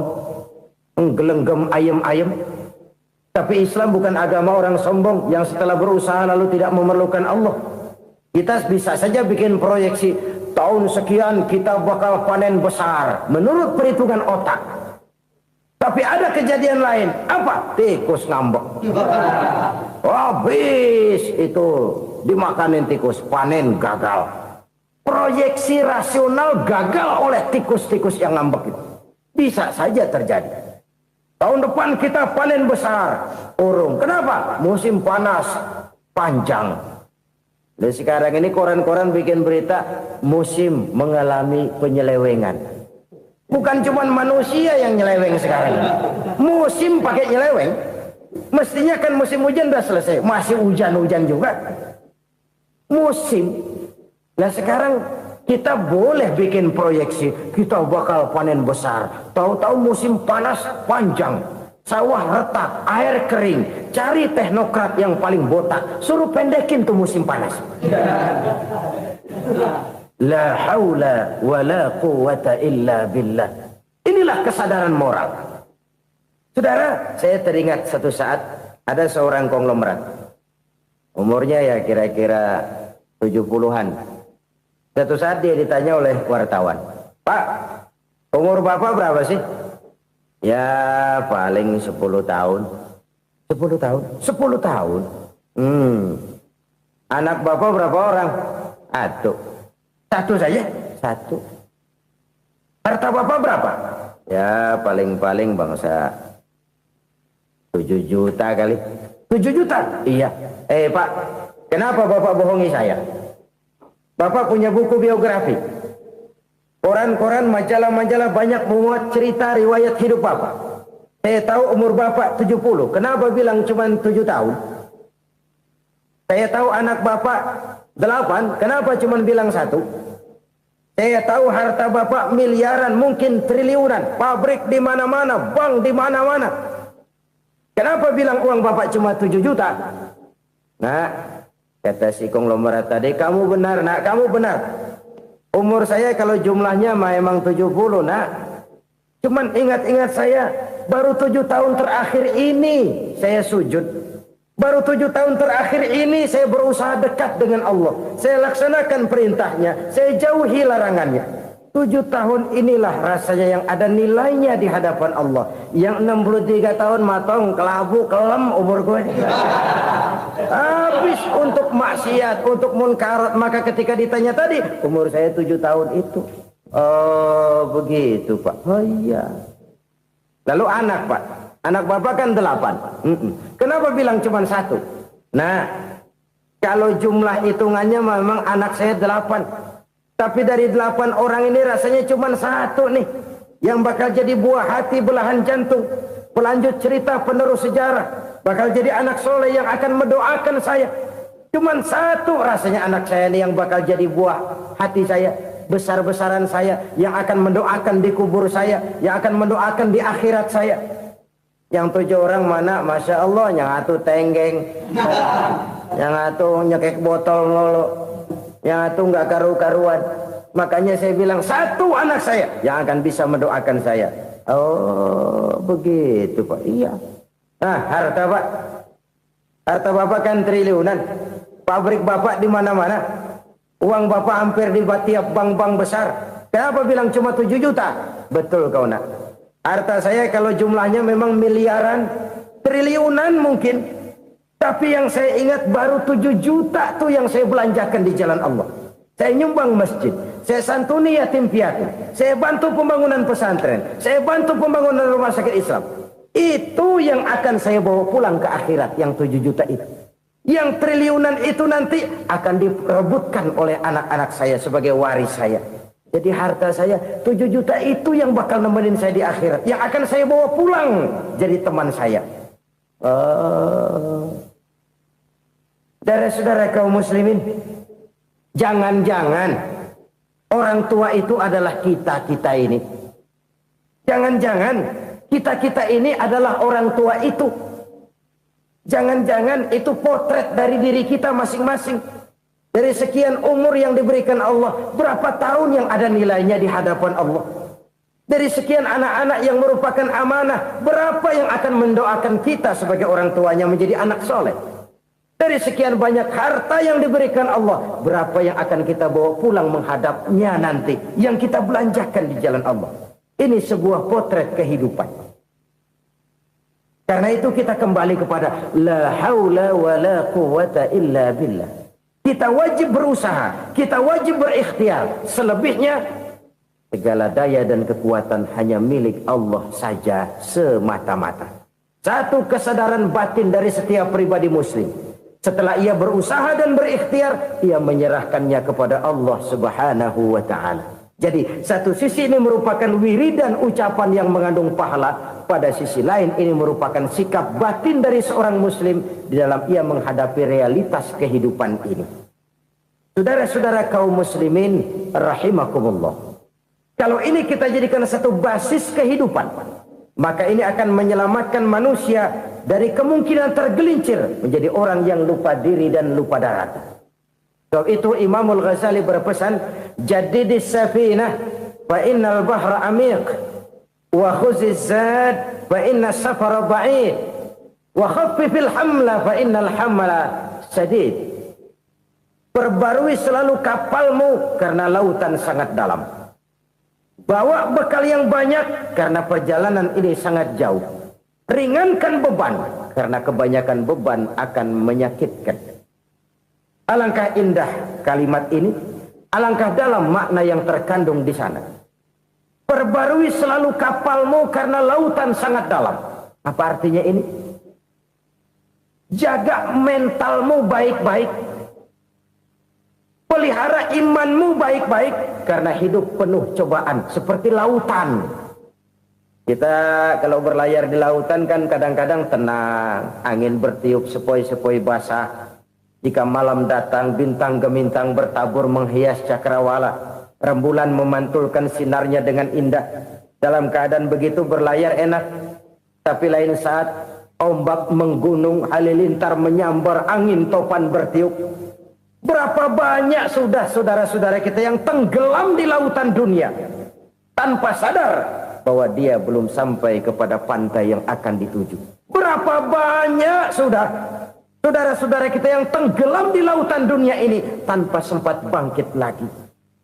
enggelenggem ayem-ayem. Tapi Islam bukan agama orang sombong yang setelah berusaha lalu tidak memerlukan Allah. Kita bisa saja bikin proyeksi, tahun sekian kita bakal panen besar menurut perhitungan otak. Tapi ada kejadian lain. Apa? Tikus ngambek. Habis itu dimakanin tikus, panen gagal. Proyeksi rasional gagal oleh tikus-tikus yang ngambek itu. Bisa saja terjadi. Tahun depan kita panen besar, urung. Kenapa? Musim panas panjang. Dan sekarang ini koran-koran bikin berita musim mengalami penyelewengan. Bukan cuma manusia yang nyeleweng sekarang. Musim pakai nyeleweng. Mestinya kan musim hujan udah selesai, masih hujan-hujan juga. Musim. Nah sekarang kita boleh bikin proyeksi, kita bakal panen besar. Tahu-tahu musim panas panjang, sawah retak, air kering. Cari teknokrat yang paling botak, suruh pendekin tuh musim panas. La haula wa la quwata illa billah. Inilah kesadaran moral. Saudara, saya teringat satu saat ada seorang konglomerat. Umurnya ya kira-kira 70-an. Satu saat dia ditanya oleh wartawan, "Pak, umur Bapak berapa sih?" "Ya paling 10 tahun." 10 tahun? 10 tahun? Anak Bapak berapa orang? Satu saja? Satu. Harta Bapak berapa? Ya paling-paling bangsa 7 juta kali. 7 juta? Iya. Pak, kenapa Bapak bohongi saya? Bapak punya buku biografi. Koran-koran, majalah-majalah banyak memuat cerita riwayat hidup Bapak. Saya tahu umur Bapak 70. Kenapa bilang cuma 7 tahun? Saya tahu anak Bapak 8. Kenapa cuma bilang 1? Saya tahu harta Bapak miliaran, mungkin triliunan. Pabrik di mana-mana, bank di mana-mana. Kenapa bilang uang Bapak cuma 7 juta? Nah, kata si konglomerat tadi, kamu benar nak, kamu benar. Umur saya kalau jumlahnya memang 70 nak. Cuman ingat-ingat saya, baru 7 tahun terakhir ini saya sujud. Baru 7 tahun terakhir ini saya berusaha dekat dengan Allah. Saya laksanakan perintahnya, saya jauhi larangannya. 7 tahun inilah rasanya yang ada nilainya di hadapan Allah. Yang 63 tahun matong, kelabu, kelem umur gue. Habis untuk maksiat, untuk munkarat. Maka ketika ditanya tadi, umur saya 7 tahun itu. Oh begitu Pak. Oh iya. Lalu anak Pak. Anak Bapak kan 8. Kenapa bilang cuma 1? Nah, kalau jumlah hitungannya memang anak saya 8. Tapi dari 8 orang ini rasanya cuma 1 nih. Yang bakal jadi buah hati, belahan jantung. Pelanjut cerita, penerus sejarah. Bakal jadi anak soleh yang akan mendoakan saya. Cuma 1 rasanya anak saya ini yang bakal jadi buah hati saya. Besar-besaran saya. Yang akan mendoakan di kubur saya. Yang akan mendoakan di akhirat saya. Yang 7 orang mana? Masya Allah. Yang 1 tenggeng. Yang 1 nyekek botol mulu. Yang 1 nggak karu-karuan. Makanya saya bilang 1 anak saya yang akan bisa mendoakan saya. Oh begitu Pak. Iya. Nah harta Pak. Harta Bapak kan triliunan. Pabrik Bapak di mana-mana. Uang Bapak hampir di tiap bank-bank besar. Kenapa bilang cuma 7 juta? Betul kau nak. Harta saya kalau jumlahnya memang miliaran, triliunan mungkin. Tapi yang saya ingat baru 7 juta tuh yang saya belanjakan di jalan Allah. Saya nyumbang masjid. Saya santuni yatim piatu. Saya bantu pembangunan pesantren. Saya bantu pembangunan rumah sakit Islam. Itu yang akan saya bawa pulang ke akhirat, yang 7 juta itu. Yang triliunan itu nanti akan diperebutkan oleh anak-anak saya sebagai waris saya. Jadi harta saya 7 juta itu yang bakal nemenin saya di akhirat. Yang akan saya bawa pulang jadi teman saya. Saudara-saudara kaum muslimin, jangan-jangan orang tua itu adalah kita-kita ini. Jangan-jangan kita-kita ini adalah orang tua itu. Jangan-jangan itu potret dari diri kita masing-masing. Dari sekian umur yang diberikan Allah, berapa tahun yang ada nilainya di hadapan Allah. Dari sekian anak-anak yang merupakan amanah, berapa yang akan mendoakan kita sebagai orang tuanya menjadi anak soleh. Dari sekian banyak harta yang diberikan Allah, berapa yang akan kita bawa pulang menghadapnya nanti, yang kita belanjakan di jalan Allah. Ini sebuah potret kehidupan. Karena itu kita kembali kepada la haula wa la quwwata illa billah. Kita wajib berusaha, kita wajib berikhtiar. Selebihnya segala daya dan kekuatan hanya milik Allah saja semata-mata. Satu kesadaran batin dari setiap pribadi muslim. Setelah ia berusaha dan berikhtiar, ia menyerahkannya kepada Allah Subhanahu wa ta'ala. Jadi satu sisi ini merupakan wiridan ucapan yang mengandung pahala. Pada sisi lain ini merupakan sikap batin dari seorang muslim di dalam ia menghadapi realitas kehidupan ini. Saudara-saudara kaum muslimin rahimakumullah. Kalau ini kita jadikan satu basis kehidupan, maka ini akan menyelamatkan manusia dari kemungkinan tergelincir menjadi orang yang lupa diri dan lupa darat. Sebab itu Imamul Ghazali berpesan, jadidis safinah fa innal bahra amiq. Wa khuziz zad fa inna safara ba'id wa khaffifil hamla fa innal hamla sadid. Perbarui selalu kapalmu karena lautan sangat dalam. Bawa bekal yang banyak karena perjalanan ini sangat jauh. Ringankan beban karena kebanyakan beban akan menyakitkan. Alangkah indah kalimat ini, alangkah dalam makna yang terkandung di sana. Perbarui selalu kapalmu karena lautan sangat dalam. Apa artinya ini? Jaga mentalmu baik-baik. Pelihara imanmu baik-baik. Karena hidup penuh cobaan. Seperti lautan. Kita kalau berlayar di lautan kan kadang-kadang tenang. Angin bertiup sepoi-sepoi basah. Jika malam datang bintang gemintang bertabur menghias cakrawala. Rembulan memantulkan sinarnya dengan indah. Dalam keadaan begitu berlayar enak. Tapi lain saat ombak menggunung, halilintar menyambar, angin topan bertiup. Berapa banyak sudah saudara-saudara kita yang tenggelam di lautan dunia tanpa sadar bahwa dia belum sampai kepada pantai yang akan dituju. Berapa banyak sudah saudara-saudara kita yang tenggelam di lautan dunia ini tanpa sempat bangkit lagi.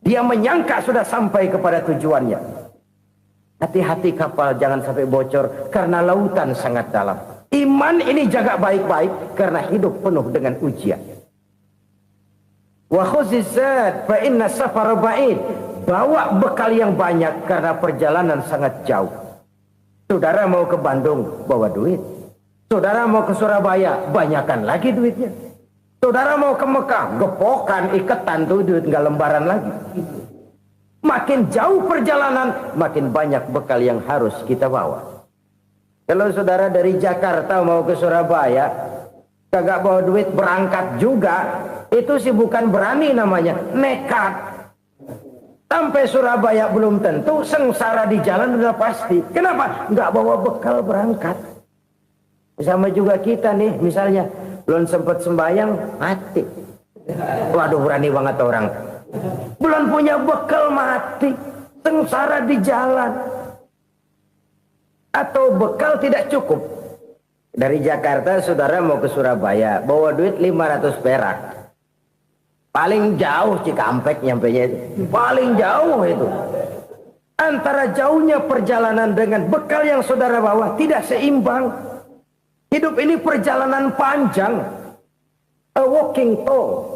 Dia menyangka sudah sampai kepada tujuannya. Hati-hati kapal jangan sampai bocor karena lautan sangat dalam. Iman ini jaga baik-baik karena hidup penuh dengan ujian. Wa khuziz zad fa inna safara ba'id. bawa bekal yang banyak karena perjalanan sangat jauh. Saudara mau ke Bandung, bawa duit. Saudara mau ke Surabaya, banyakan lagi duitnya. Saudara mau ke Mekah, gepokan, iketan tuh duit nggak lembaran lagi. Makin jauh perjalanan, makin banyak bekal yang harus kita bawa. Kalau saudara dari Jakarta mau ke Surabaya, kagak bawa duit berangkat juga, itu sih bukan berani namanya, nekat. Sampai Surabaya belum tentu, sengsara di jalan udah pasti. Kenapa? Nggak bawa bekal berangkat. Sama juga kita nih, misalnya belum sempat sembahyang, mati. Waduh, berani banget orang. Belum punya bekal, mati. Sengsara di jalan. Atau bekal tidak cukup. Dari Jakarta saudara mau ke Surabaya, bawa duit 500 perak. Paling jauh Cikampek nyampenya itu. Paling jauh itu. Antara jauhnya perjalanan dengan bekal yang saudara bawa tidak seimbang. Hidup ini perjalanan panjang. A walking tour.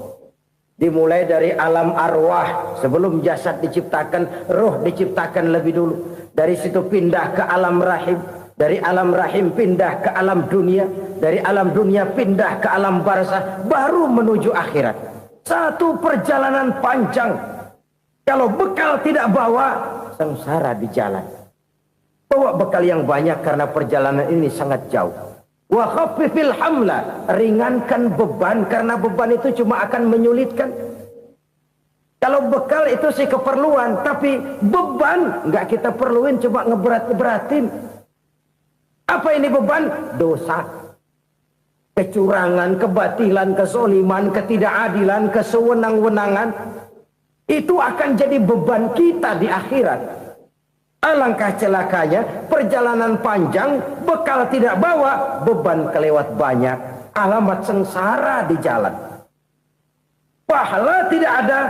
Dimulai dari alam arwah. Sebelum jasad diciptakan, roh diciptakan lebih dulu. Dari situ pindah ke alam rahim. Dari alam rahim pindah ke alam dunia. Dari alam dunia pindah ke alam barzah. Baru menuju akhirat. Satu perjalanan panjang. Kalau bekal tidak bawa, sengsara di jalan. Bawa bekal yang banyak karena perjalanan ini sangat jauh. Wa khaffifil hamla, ringankan beban karena beban itu cuma akan menyulitkan. Kalau bekal itu sih keperluan, tapi beban nggak kita perluin, cuma ngeberat-beratin. Apa ini beban? Dosa. Kecurangan, kebatilan, kezoliman, ketidakadilan, kesewenang-wenangan. Itu akan jadi beban kita di akhirat. Alangkah celakanya, perjalanan panjang, bekal tidak bawa, beban kelewat banyak. Alamat sengsara di jalan. Pahala tidak ada,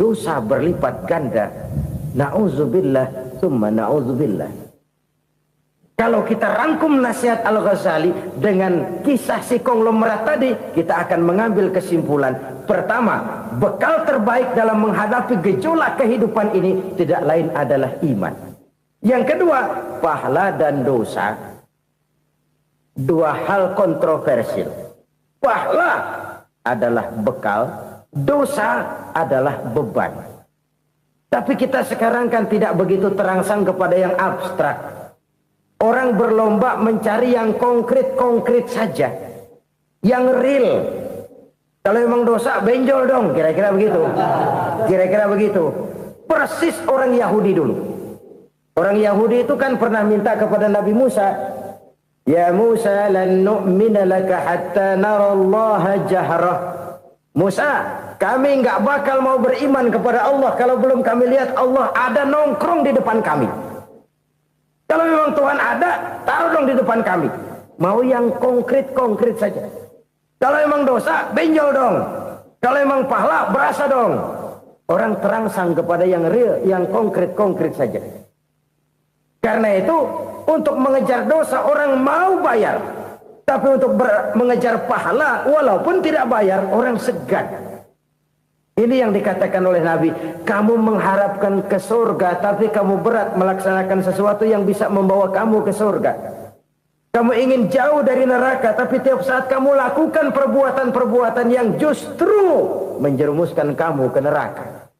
dosa berlipat ganda. Na'udzubillah, summa na'udzubillah. Kalau kita rangkum nasihat Al-Ghazali dengan kisah si konglomerat tadi, kita akan mengambil kesimpulan. Pertama, bekal terbaik dalam menghadapi gejolak kehidupan ini tidak lain adalah iman. Yang kedua, pahala dan dosa. Dua hal kontroversial. Pahala adalah bekal, dosa adalah beban. Tapi kita sekarang kan tidak begitu terangsang kepada yang abstrak. Orang berlomba mencari yang konkret-konkret saja. Yang real. Kalau memang dosa, benjol dong. Kira-kira begitu. Kira-kira begitu. Persis orang Yahudi dulu. Orang Yahudi itu kan pernah minta kepada Nabi Musa. Ya Musa, lan nu'mina laka hatta narallaha jahrah. Musa, kami nggak bakal mau beriman kepada Allah kalau belum kami lihat Allah ada nongkrong di depan kami. Kalau memang Tuhan ada, taruh dong di depan kami. Mau yang konkret-konkret saja. Kalau memang dosa, benjol dong. Kalau memang pahala, berasa dong. Orang terangsang kepada yang real, yang konkret-konkret saja. Karena itu, untuk mengejar dosa, orang mau bayar. Tapi untuk mengejar pahala, walaupun tidak bayar, orang segan. Ini yang dikatakan oleh Nabi, kamu mengharapkan ke surga, tapi kamu berat melaksanakan sesuatu yang bisa membawa kamu ke surga. Kamu ingin jauh dari neraka, tapi tiap saat kamu lakukan perbuatan-perbuatan yang justru menjerumuskan kamu ke neraka.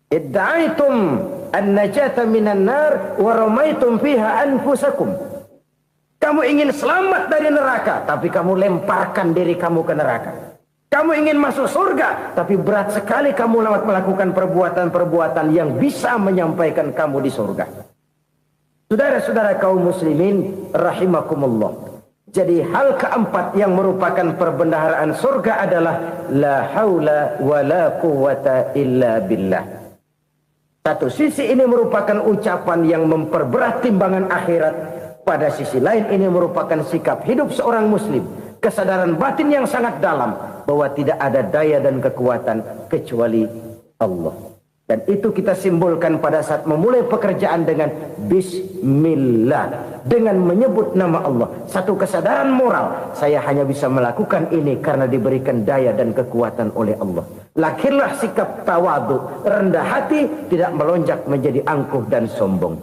Idda'aitum an-najata minan nar wa ramaitum fiha anfusakum. Kamu ingin selamat dari neraka, tapi kamu lemparkan diri kamu ke neraka. Kamu ingin masuk surga, tapi berat sekali kamu melakukan perbuatan-perbuatan yang bisa menyampaikan kamu di surga. Saudara-saudara kaum muslimin, rahimakumullah. Jadi hal keempat yang merupakan perbendaharaan surga adalah la haula wa la quwwata illa billah. Satu sisi ini merupakan ucapan yang memperberat timbangan akhirat. Pada sisi lain ini merupakan sikap hidup seorang muslim. Kesadaran batin yang sangat dalam bahwa tidak ada daya dan kekuatan kecuali Allah. Dan itu kita simbolkan pada saat memulai pekerjaan dengan Bismillah. Dengan menyebut nama Allah. Satu kesadaran moral. Saya hanya bisa melakukan ini karena diberikan daya dan kekuatan oleh Allah. Lahirlah sikap tawadu, rendah hati, tidak melonjak menjadi angkuh dan sombong.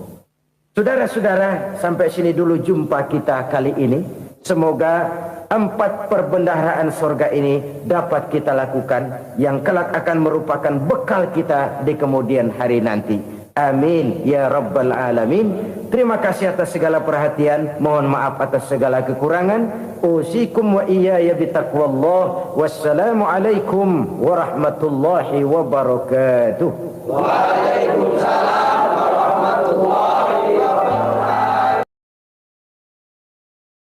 Saudara-saudara, sampai sini dulu jumpa kita kali ini. Semoga 4 perbendaharaan surga ini dapat kita lakukan, yang kelak akan merupakan bekal kita di kemudian hari nanti. Amin ya rabbal alamin. Terima kasih atas segala perhatian, mohon maaf atas segala kekurangan. Usikum wa iyaya bitaqwallah. Wassalamu alaikum warahmatullahi wabarakatuh. Waalaikumsalam.